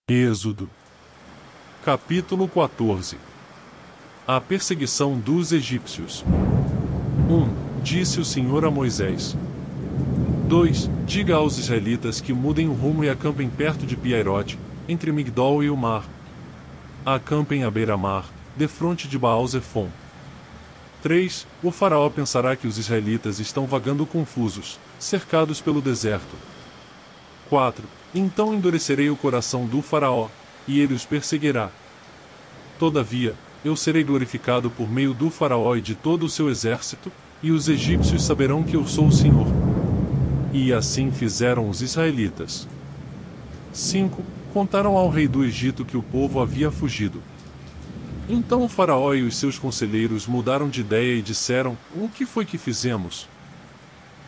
Êxodo. Capítulo 14. A perseguição dos egípcios. 1. Disse o Senhor a Moisés. 2. Diga aos israelitas que mudem o rumo e acampem perto de Piairote, entre Migdol e o mar. Acampem à beira-mar, defronte de Baal-Zefon. 3. O faraó pensará que os israelitas estão vagando confusos, cercados pelo deserto. 4. Então endurecerei o coração do faraó, e ele os perseguirá. Todavia, eu serei glorificado por meio do faraó e de todo o seu exército, e os egípcios saberão que eu sou o Senhor. E assim fizeram os israelitas. 5. Contaram ao rei do Egito que o povo havia fugido. Então o faraó e os seus conselheiros mudaram de ideia e disseram: O que foi que fizemos?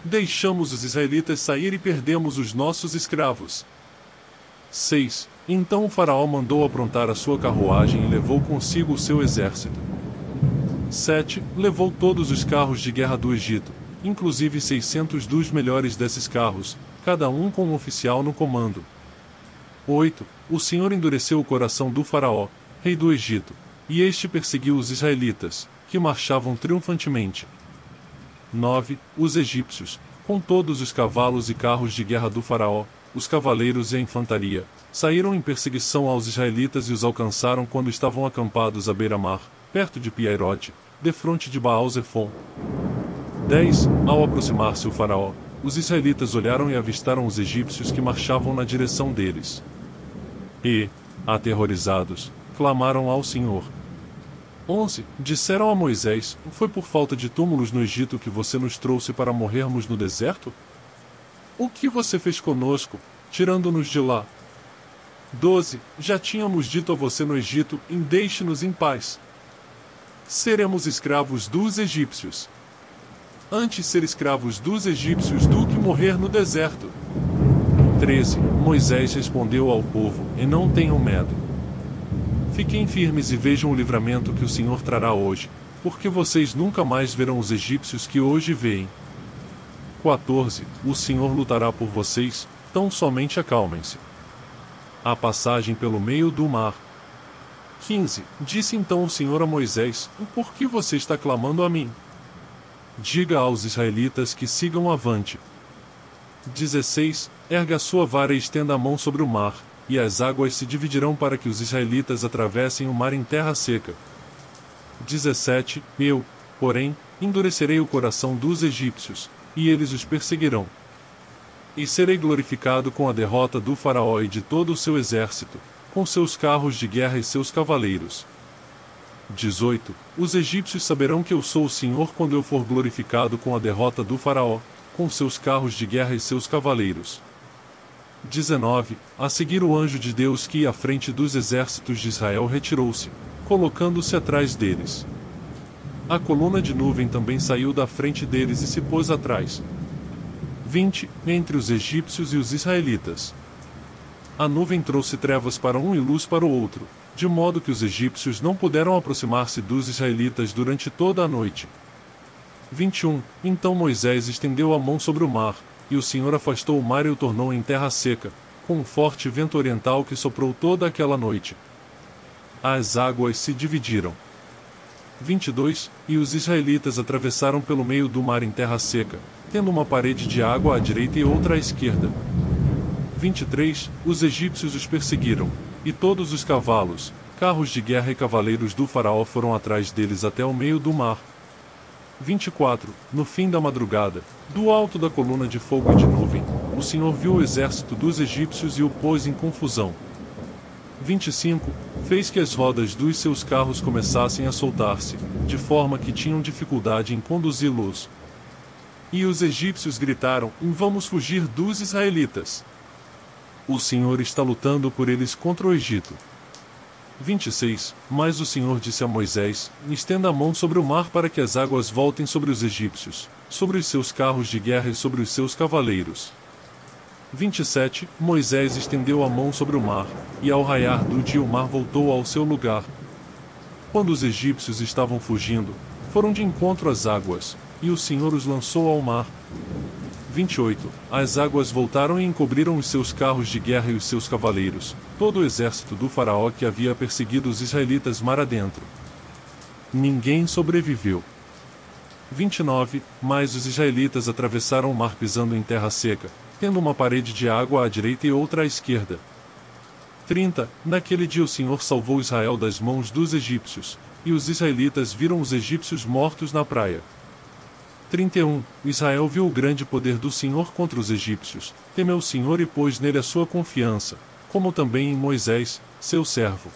Deixamos os israelitas sair e perdemos os nossos escravos. 6. Então o faraó mandou aprontar a sua carruagem e levou consigo o seu exército. 7. Levou todos os carros de guerra do Egito, inclusive 600 dos melhores desses carros, cada um com um oficial no comando. 8. O Senhor endureceu o coração do faraó, rei do Egito, e este perseguiu os israelitas, que marchavam triunfantemente. 9. Os egípcios, com todos os cavalos e carros de guerra do faraó, os cavaleiros e a infantaria, saíram em perseguição aos israelitas e os alcançaram quando estavam acampados à beira-mar, perto de Piairote, defronte de Baal-Zefon. 10. Ao aproximar-se o faraó, os israelitas olharam e avistaram os egípcios que marchavam na direção deles. E, aterrorizados, clamaram ao Senhor. 11. Disseram a Moisés: Foi por falta de túmulos no Egito que você nos trouxe para morrermos no deserto? O que você fez conosco, tirando-nos de lá? 12. Já tínhamos dito a você no Egito: Deixe-nos em paz. Seremos escravos dos egípcios. Antes ser escravos dos egípcios do que morrer no deserto. 13. Moisés respondeu ao povo: E não tenham medo. Fiquem firmes e vejam o livramento que o Senhor trará hoje, porque vocês nunca mais verão os egípcios que hoje veem. 14. O Senhor lutará por vocês, tão somente acalmem-se. A passagem pelo meio do mar. 15. Disse então o Senhor a Moisés: Por que você está clamando a mim? Diga aos israelitas que sigam avante. 16. Erga a sua vara e estenda a mão sobre o mar, e as águas se dividirão para que os israelitas atravessem o mar em terra seca. 17. Eu, porém, endurecerei o coração dos egípcios, e eles os perseguirão. E serei glorificado com a derrota do faraó e de todo o seu exército, com seus carros de guerra e seus cavaleiros. 18. Os egípcios saberão que eu sou o Senhor quando eu for glorificado com a derrota do faraó, com seus carros de guerra e seus cavaleiros. 19. A seguir, o anjo de Deus que ia à frente dos exércitos de Israel retirou-se, colocando-se atrás deles. A coluna de nuvem também saiu da frente deles e se pôs atrás. 20. Entre os egípcios e os israelitas. A nuvem trouxe trevas para um e luz para o outro, de modo que os egípcios não puderam aproximar-se dos israelitas durante toda a noite. 21. Então Moisés estendeu a mão sobre o mar, e o Senhor afastou o mar e o tornou em terra seca, com um forte vento oriental que soprou toda aquela noite. As águas se dividiram. 22. E os israelitas atravessaram pelo meio do mar em terra seca, tendo uma parede de água à direita e outra à esquerda. 23. Os egípcios os perseguiram, e todos os cavalos, carros de guerra e cavaleiros do faraó foram atrás deles até o meio do mar. 24. No fim da madrugada, do alto da coluna de fogo e de nuvem, o Senhor viu o exército dos egípcios e o pôs em confusão. 25. Fez que as rodas dos seus carros começassem a soltar-se, de forma que tinham dificuldade em conduzi-los. E os egípcios gritaram: Vamos fugir dos israelitas. O Senhor está lutando por eles contra o Egito. 26. Mas o Senhor disse a Moisés: Estenda a mão sobre o mar para que as águas voltem sobre os egípcios, sobre os seus carros de guerra e sobre os seus cavaleiros. 27. Moisés estendeu a mão sobre o mar, e ao raiar do dia o mar voltou ao seu lugar. Quando os egípcios estavam fugindo, foram de encontro às águas, e o Senhor os lançou ao mar. 28. As águas voltaram e encobriram os seus carros de guerra e os seus cavaleiros, todo o exército do faraó que havia perseguido os israelitas mar adentro. Ninguém sobreviveu. 29. Mas os israelitas atravessaram o mar pisando em terra seca, tendo uma parede de água à direita e outra à esquerda. 30. Naquele dia o Senhor salvou Israel das mãos dos egípcios, e os israelitas viram os egípcios mortos na praia. 31. Israel viu o grande poder do Senhor contra os egípcios, temeu o Senhor e pôs nele a sua confiança, como também em Moisés, seu servo.